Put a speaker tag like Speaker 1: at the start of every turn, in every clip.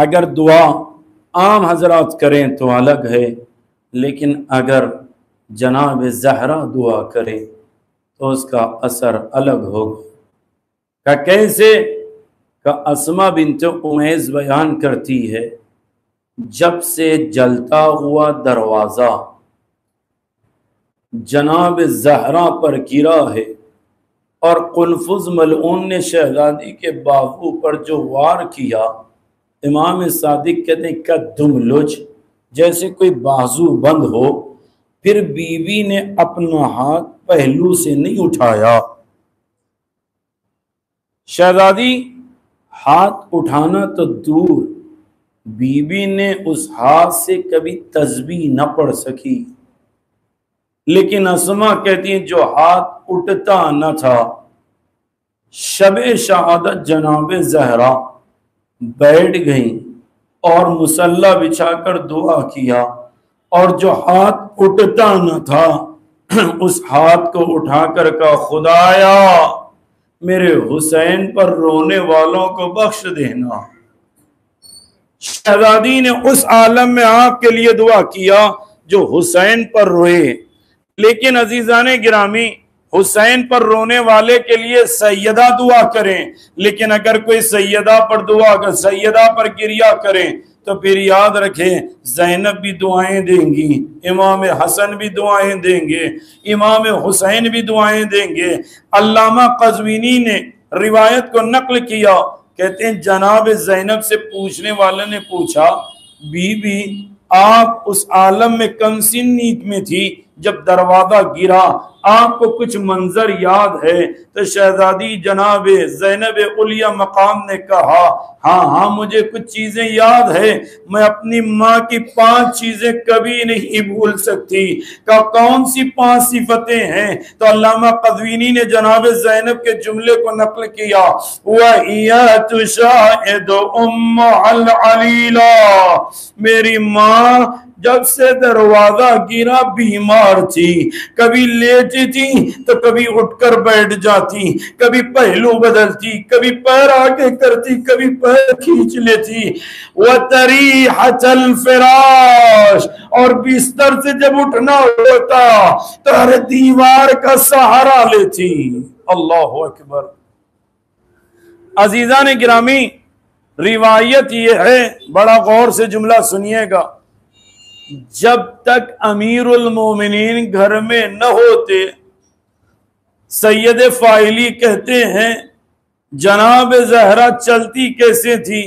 Speaker 1: اگر دعا عام حضرات کریں تو الگ ہے، لیکن اگر جناب زہرا دعا کرے تو اس کا اثر الگ ہوگا۔ کہ کیسے؟ کہ اسماء بنت امیس بیان کرتی ہے، جب سے جلتا ہوا دروازہ جناب زہرا پر گرا ہے اور قنفذ ملعون نے شہزادی کے بازو پر جو وار کیا، امام صادق کہتے ہیں کہ دملج، جیسے کوئی بازو بند ہو، پھر بیوی نے اپنا ہاتھ پہلو سے نہیں اٹھایا۔ شہزادی ہاتھ اٹھانا تو دور، بیوی نے اس ہاتھ سے کبھی تسبیح نہ پڑھ سکی، لیکن اسماء کہتی ہیں جو ہاتھ اٹھتا نہ تھا، شب شہادت جناب زہرا بیٹھ گئیں اور مصلی بچھا کر دعا کیا، اور جو ہاتھ اٹھتا نہ تھا اس ہاتھ کو اٹھا کر کہا خدایا میرے حسین پر رونے والوں کو بخش دینا۔ شہزادی نے اس عالم میں آپ کے لیے دعا کیا جو حسین پر روئے، لیکن عزیزان گرامی حسین پر رونے والے کے لیے سیدہ دعا کریں، لیکن اگر کوئی سیدہ پر دعا کر سیدہ پر گریہ کریں تو پھر یاد رکھیں زینب بھی دعائیں دیں گی، امام حسن بھی دعائیں دیں گے، امام حسین بھی دعائیں دیں گے۔ علامہ قزوینی نے روایت کو نقل کیا، کہتے ہیں جناب زینب سے پوچھنے والے نے پوچھا بی بی آپ اس عالم میں کم سنی میں تھی جب دروازہ گرا، آپ کو کچھ منظر یاد ہے؟ تو شہزادی جناب زینب علیہ مقام نے کہا ہاں مجھے کچھ چیزیں یاد ہے، میں اپنی ماں کی 5 چیزیں کبھی نہیں بھول سکتی۔ کہ کون سی 5 صفتیں ہیں؟ تو علامہ قزوینی نے جناب زینب کے جملے کو نقل کیا، وَإِيَا تُشَاهِدُ أُمَّ الْعَلِيلَةِ، میری ماں جب سے دروازہ گرا بیمار تھی، کبھی لیٹی تھی تو کبھی اٹھ کر بیٹھ جاتی، کبھی پہلو بدلتی، کبھی پیر آگے کرتی، کبھی پیر کھینچ لیتی، وَتَرِيحَةَ الْفِرَاشِ، اور بستر سے جب اٹھنا ہوتا تو ہر دیوار کا سہارا لیتی۔ اللہ اکبر۔ عزیزان گرامی روایت یہ ہے، بڑا غور سے جملہ سنیے گا، جب تک امیر المومنین گھر میں نہ ہوتے سید فاعلی کہتے ہیں جناب زہرا چلتی کیسے تھی؟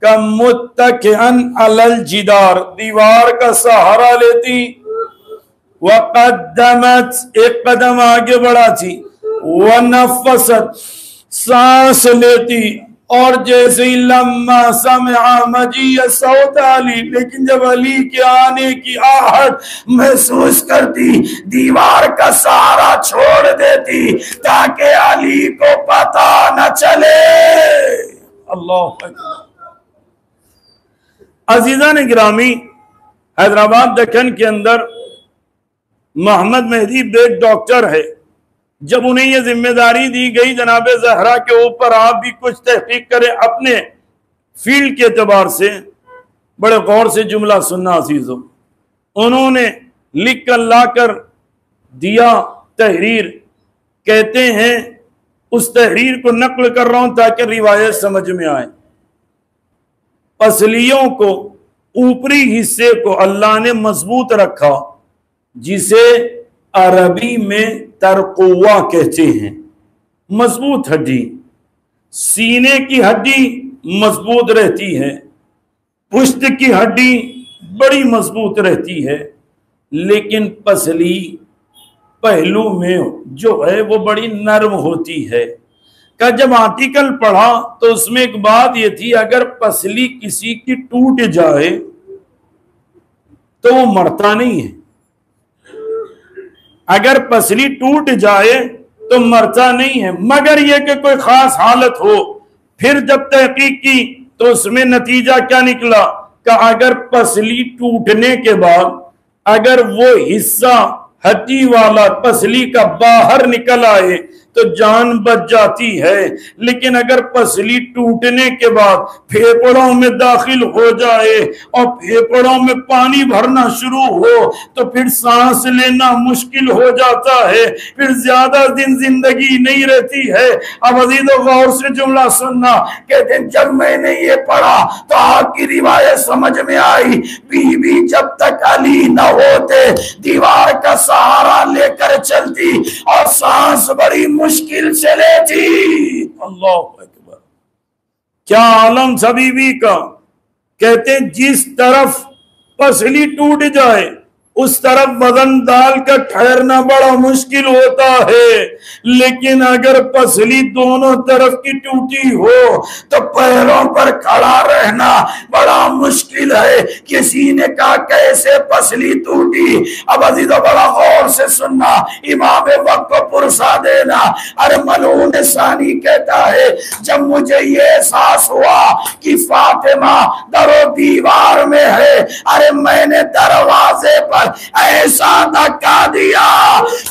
Speaker 1: کہ متکئن علی الجدار، دیوار کا سہارا لیتی، وقدمت، ایک قدم آگے بڑھاتی، ونفست، سانس لیتی، اور جیسے ہی لما سمع مجیء صوت علی، لیکن جب علی کے آنے کی آہٹ محسوس کرتی دیوار کا سہارا چھوڑ دیتی تاکہ علی کو پتہ نہ چلے۔ اللہ اکبر۔ عزیزان گرامی حیدرآباد دکن کے اندر محمد مہدی بیگ ڈاکٹر ہے، جب انہیں یہ ذمہ داری دی گئی جناب زہرا کے اوپر آپ بھی کچھ تحقیق کریں اپنے فیلڈ کے اعتبار سے، بڑے غور سے جملہ سننا عزیزو، انہوں نے لکھ کر لا کر دیا تحریر، کہتے ہیں اس تحریر کو نقل کر رہا ہوں تاکہ روایت سمجھ میں آئے۔ پسلیوں کو، اوپری حصے کو اللہ نے مضبوط رکھا، جسے عربی میں ترقوہ کہتے ہیں، مضبوط ہڈی۔ سینے کی ہڈی مضبوط رہتی ہے، پشت کی ہڈی بڑی مضبوط رہتی ہے، لیکن پسلی پہلو میں جو ہے وہ بڑی نرم ہوتی ہے۔ کہ جب آرٹیکل پڑھا تو اس میں ایک بات یہ تھی اگر پسلی کسی کی ٹوٹ جائے تو وہ مرتا نہیں ہے، اگر پسلی ٹوٹ جائے تو مرتا نہیں ہے، مگر یہ کہ کوئی خاص حالت ہو۔ پھر جب تحقیق کی تو اس میں نتیجہ کیا نکلا کہ اگر پسلی ٹوٹنے کے بعد اگر وہ حصہ ہڈی والا پسلی کا باہر نکل آئے تو جان بچ جاتی ہے، لیکن اگر پسلی ٹوٹنے کے بعد پھیپڑوں میں داخل ہو جائے اور پھیپڑوں میں پانی بھرنا شروع ہو تو پھر سانس لینا مشکل ہو جاتا ہے، پھر زیادہ دن زندگی نہیں رہتی ہے۔ اب عزیز و غور سے جملہ سننا، کہتے ہیں جب میں نے یہ پڑھا تو آپ کی روایت سمجھ میں آئی، بی بی جب تک علی نہ ہوتے دیوار کا سہارا لے کر چلتی اور سانس بڑی مشکل سے لیتی۔ اللہ اکبر، کیا عالم تھا بی بی کا۔ کہتے ہیں جس طرف پسلی ٹوٹ جائے اس طرف وزن ڈال کر ٹھہرنا بڑا مشکل ہوتا ہے، لیکن اگر پسلی دونوں طرف کی ٹوٹی ہو تو پیروں پر کھڑا رہنا بڑا مشکل ہے۔ کسی نے کہا کیسے پسلی ٹوٹی؟ اب عزیزو بڑا غور سے سننا، امام وقت کو پرسا دینا۔ ارے ملعون ثانی کہتا ہے جب مجھے یہ احساس ہوا کہ فاطمہ در و دیوار میں ہے، ارے میں نے دروازے پر ایسا دھکا دیا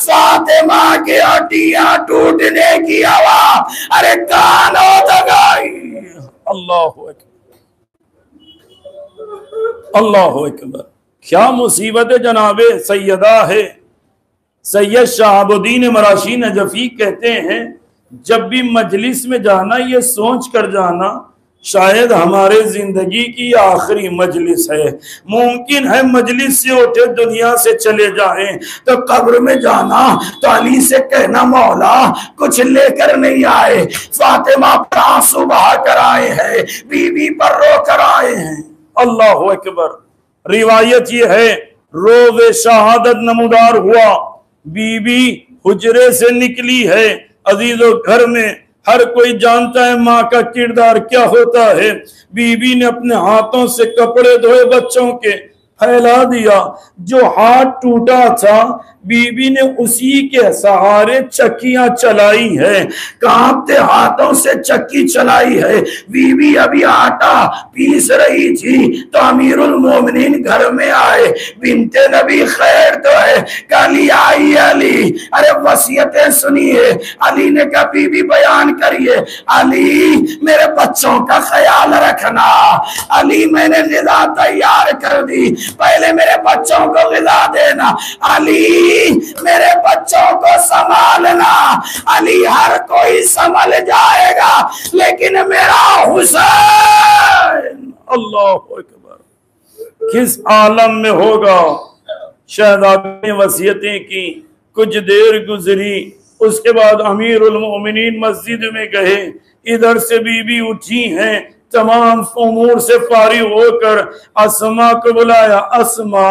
Speaker 1: فاطمہ کی ہڈیاں ٹوٹنے کی آواز ارے کانوں تک آئی۔ اللہ اکبر، اللہ اکبر، کیا مصیبت جناب سیدہ ہے۔ سید شہاب الدین مراشی نجفی کہتے ہیں جب بھی مجلس میں جانا یہ سوچ کر جانا شاید ہمارے زندگی کی آخری مجلس ہے، ممکن ہے مجلس سے اٹھے دنیا سے چلے جائیں تو قبر میں جانا تو علی سے کہنا مولا کچھ لے کر نہیں آئے، فاطمہ پر آنسو بہا کر آئے ہیں، بی بی پر رو کر آئے ہیں۔ اللہ اکبر، روایت یہ ہے روز شہادت نمودار ہوا، بی بی حجرے سے نکلی ہے۔ عزیزو گھر میں ہر کوئی جانتا ہے ماں کا کردار کیا ہوتا ہے۔ بی بی نے اپنے ہاتھوں سے کپڑے دھوئے بچوں کے پھیلا دیا، جو ہاتھ ٹوٹا تھا بی بی نے اسی کے سہارے چکیاں چلائی ہے، کانپتے ہاتھوں سے چکی چلائی ہے۔ بی بی ابھی آٹا پیس رہی تھی تو امیر المومنین گھر میں آئے، بنت نبی خیر تو ہے کہ علی آئی علی، ارے وصیتیں سنیے۔ علی نے کہا بی بی بیان کریے۔ علی میرے بچوں کا خیال رکھنا، علی میں نے غذا تیار کر دی، پہلے میرے بچوں کو غذا دینا، علی میرے بچوں کو سنبھالنا، علی ہر کوئی سنبھل جائے گا لیکن میرا حسین۔ اللہ اکبر، کس عالم میں ہوگا۔ شہزادے نے وصیتیں کی، کچھ دیر گزری، اس کے بعد امیر المومنین مسجد میں گئے، ادھر سے بی بی اٹھی ہیں، تمام امور سے فارغ ہو کر اسما کو بلایا، اسما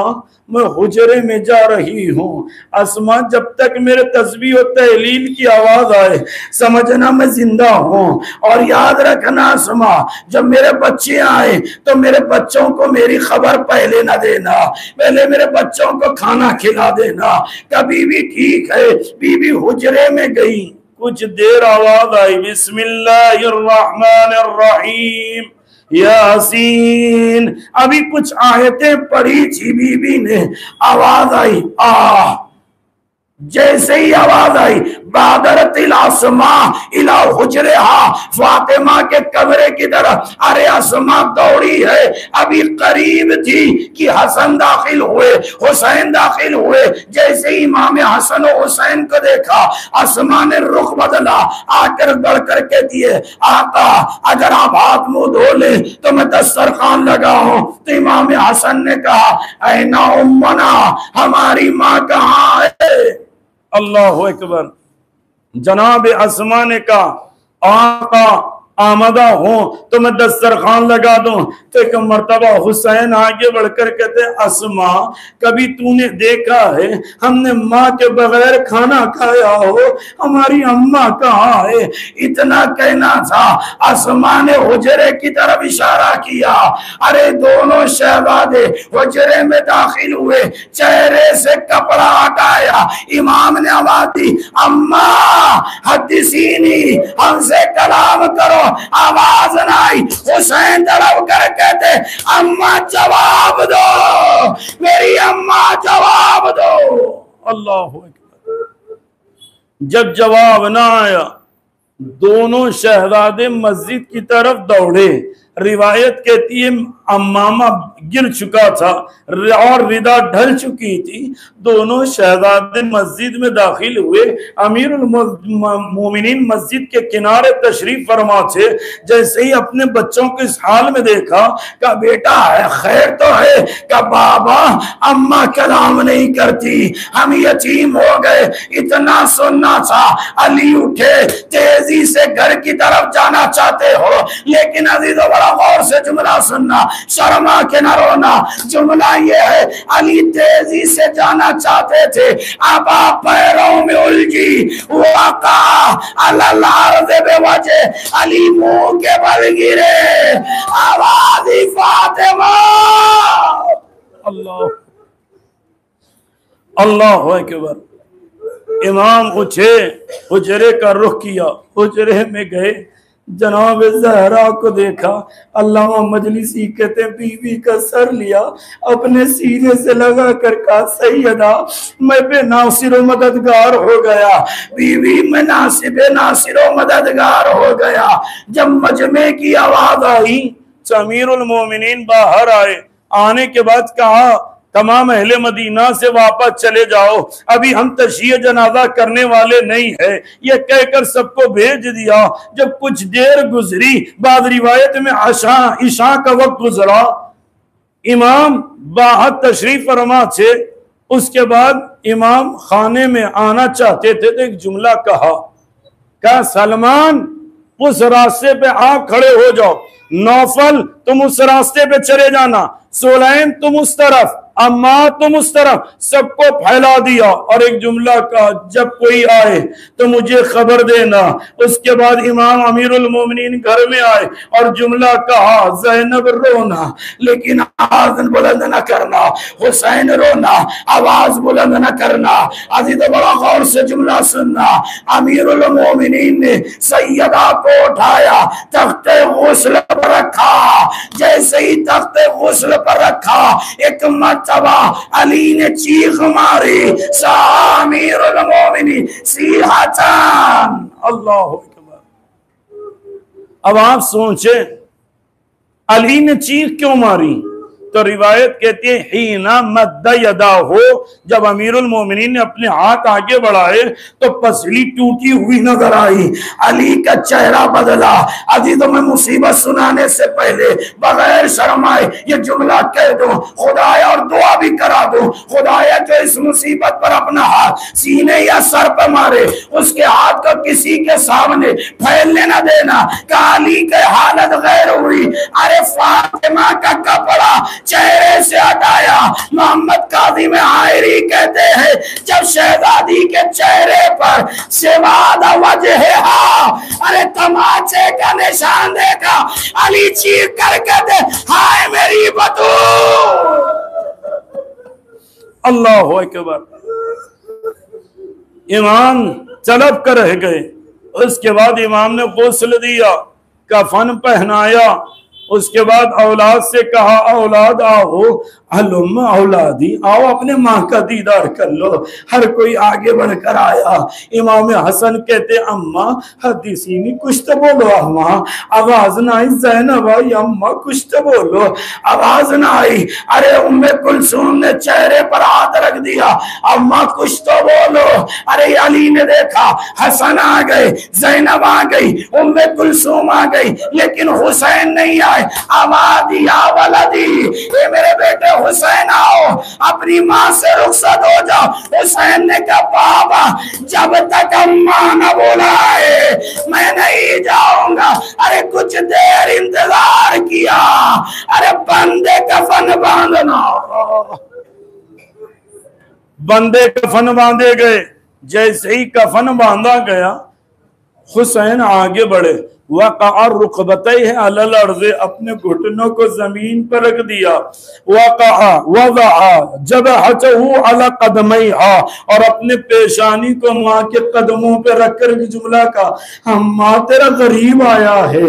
Speaker 1: میں حجرے میں جا رہی ہوں، اسما جب تک میرے تسبیح و تحلیل کی آواز آئے سمجھنا میں زندہ ہوں، اور یاد رکھنا اسما جب میرے بچے آئے تو میرے بچوں کو میری خبر پہلے نہ دینا، پہلے میرے بچوں کو کھانا کھلا دینا۔ کبھی بھی ٹھیک ہے، بی بی حجرے میں گئی، کچھ دیر آواز آئی بسم اللہ الرحمن الرحیم یاسین، ابھی کچھ آیتیں پڑھی تھی بی بی نے، آواز آئی آہ، جیسے ہی آواز آئی بادرت الاسماء الى حجرہا، فاطمہ کے کمرے کی طرف، ارے اسماء دوڑی ہے، ابھی قریب تھی کہ حسن داخل ہوئے، حسین داخل ہوئے، جیسے ہی امام حسن و حسین کو دیکھا اسماء نے رخ بدلا، آ کر بڑھ کر کے دیے آقا اگر آپ ہاتھ منہ دھو لیں تو میں دسترخوان لگاؤں، تو امام حسن نے کہا این امنا، ہماری ماں کہاں ہے؟ اللہ اکبر، جناب اسما نے کہا آقا آمدہ ہوں تو میں دسترخوان لگا دوں، تو ایک مرتبہ حسین آگے بڑھ کر کہتے اسما کبھی تو نے دیکھا ہے ہم نے ماں کے بغیر کھانا کھایا ہو؟ ہماری اماں کہاں ہے؟ اتنا کہنا تھا، اسما نے حجرے کی طرف اشارہ کیا، ارے دونوں شہزادے حجرے میں داخل ہوئے، چہرے سے کپڑا ہٹایا، امام نے آواز دی اماں حدثینی، ہم سے کلام کرو، آواز نہ آئی، حسین تڑپ کر کہتے اماں جواب دو، میری اماں جواب دو۔ اللہ اکبر، جب جواب نہ آیا دونوں شہزادے مسجد کی طرف دوڑے. روایت کہتی ہے امامہ گر چکا تھا اور ردا ڈھل چکی تھی. دونوں شہزادے مسجد میں داخل ہوئے. امیر المومنین مسجد کے کنارے تشریف فرما تھے. جیسے ہی اپنے بچوں کو اس حال میں دیکھا کہ بیٹا ہے خیر تو ہے, کہ بابا اماں کلام نہیں کرتی, ہم یتیم ہو گئے. اتنا سننا تھا. علی اٹھے, تیزی سے گھر کی طرف جانا چاہتے ہو, لیکن عزیزو بڑا غور سے جملہ سننا, شرما کے نہ رونا. جملہ یہ ہے علی تیزی سے جانا چاہتے تھے, اب آپ پیروں میں الجھی وقع علی الارض بے وجہ, علی منہ کے بل گرے. آواز فاطمہ. اللہ اللہ اکبر. امام اٹھے, حجرے کا رخ کیا, حجرے میں گئے, جناب زہرا کو دیکھا. علامہ مجلسی کہتے ہیں بیوی کا سر لیا, اپنے سینے سے لگا کر کہا سیدہ میں بے ناصر و مددگار ہو گیا, بیوی میں ناصر و مددگار ہو گیا. جب مجمع کی آواز آئی امیر المومنین باہر آئے. آنے کے بعد کہا تمام اہل مدینہ سے واپس چلے جاؤ, ابھی ہم تشییع جنازہ کرنے والے نہیں ہیں. یہ کہہ کر سب کو بھیج دیا. جب کچھ دیر گزری, بعض روایت میں عشاء کا وقت گزرا, امام باہر تشریف فرما تھے. اس کے بعد امام خانے میں آنا چاہتے تھے تو ایک جملہ کہا سلمان اس راستے پہ آپ کھڑے ہو جاؤ, نوفل تم اس راستے پہ چلے جانا, سلیم تم اس طرف, اما تم اس طرف, سب کو پھیلا دیا. اور ایک جملہ کہا جب کوئی آئے تو مجھے خبر دینا. اس کے بعد امام امیر المومنین گھر میں آئے اور جملہ کہا زینب رونا لیکن آواز بلند نہ کرنا, حسین رونا آواز بلند نہ کرنا. عزیز بڑا غور سے جملہ سننا. امیر المومنین نے سیدہ کو اٹھایا, تخت غسل پر رکھا. جیسے ہی تخت غسل پر رکھا ایک مرتبہ علی نے چیخ ماری امیر المومنین سیحتان. اللہ اکبر. اب آپ سوچیں علی نے چیخ کیوں ماری؟ تو روایت کہتی ہے حینا مد یدا ہو, جب امیر المومنین نے اپنے ہاتھ آگے بڑھائے تو پسلی ٹوٹی ہوئی نظر آئی. علی کا چہرہ بدلا. عزیزوں میں مصیبت سنانے سے پہلے بغیر شرمائے یہ جملہ کہہ دو, خدایا اور دعا بھی کرا دو, خدایا جو اس مصیبت پر اپنا ہاتھ سینے یا سر پر مارے اس کے ہاتھ کو کسی کے سامنے پھیلنے نہ دینا. کہ علی کے حالت غیر ہوئی. ارے فاطمہ کا کپڑا چہرے سے ہٹایا. محمد قاضی میں آئری کہتے ہیں جب شہزادی کے چہرے پر سواد وجہہا, ارے تماچے کا نشان دیکھا, علی چیخ کر کہتے ہائے میری بطول. اللہ اکبر. امام طلب کر رہ گئے. اس کے بعد امام نے غسل دیا, کفن پہنایا. اس کے بعد اولاد سے کہا اولاد آؤ, علم اولادی آؤ اپنے ماں کا دیدار کر لو. ہر کوئی آگے بڑھ کر آیا. امام حسن کہتے اماں حدیثینی کچھ تو بولو. اماں آواز نہ آئی. زینب آئی اماں کچھ تو بولو. آواز نہ آئی. ارے ام کلثوم نے چہرے پر ہاتھ رکھ دیا. اماں کچھ تو بولو. ارے علی نے دیکھا, حسن آ گئے, زینب آ گئی, ام کلثوم آ گئی, لیکن حسین نہیں آئے. آواز یا ولدی, اے میرے بیٹے حسین آؤ, اپنی ماں سے رخصت ہو جاؤ. حسین نے کہا بابا جب تک اماں نہ بلائے میں نہیں جاؤں گا. ارے کچھ دیر انتظار کیا. ارے بندے کفن باندھنا. بندے کفن باندھے گئے. جیسے ہی کفن باندھا گیا حسین آگے بڑھے. وقع رکبتیہ علی الارض, اپنے گھٹنوں کو زمین پر رکھ دیا. وقع وضع جبہتہ علی قدمیہا, اور اپنے پیشانی کو ماں کے قدموں پہ رکھ کر جملہ کا اماں تیرا غریب آیا ہے.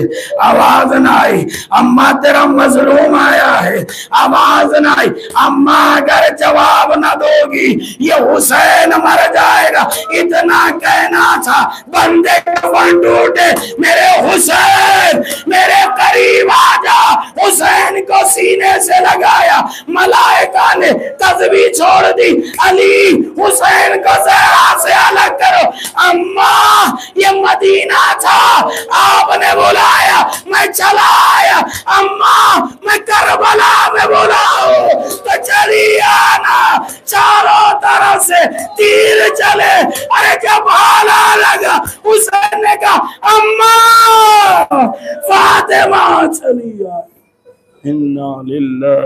Speaker 1: آواز نہ آئی. اماں تیرا مظلوم آیا ہے. آواز نہ آئی، اماں اگر جواب نہ دو گی یہ حسین مر جائے گا، اتنا کہنا تھا، بندے کفن ٹوٹے، میرے حسین میرے قریب آ جا، حسین کو سینے سے لگایا، ملائکہ نے تسبیح چھوڑ دی، علی حسین کو زہرا سے الگ کرو، اماں یہ مدینہ تھا، آپ نے بلایا میں چلا آیا، اماں میں کربلا میں بلاؤ تو چلی آنا، چاروں طرف سے تیر چلے، ارے جب حالا لگا حسین نے کہا اماں فاطمہ چلی آئی، انا للہ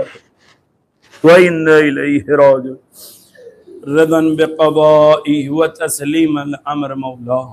Speaker 1: وَإِنَّا إِلَيْهِ راجعون، رضا بقضائه وتسليما لأمر مولاه.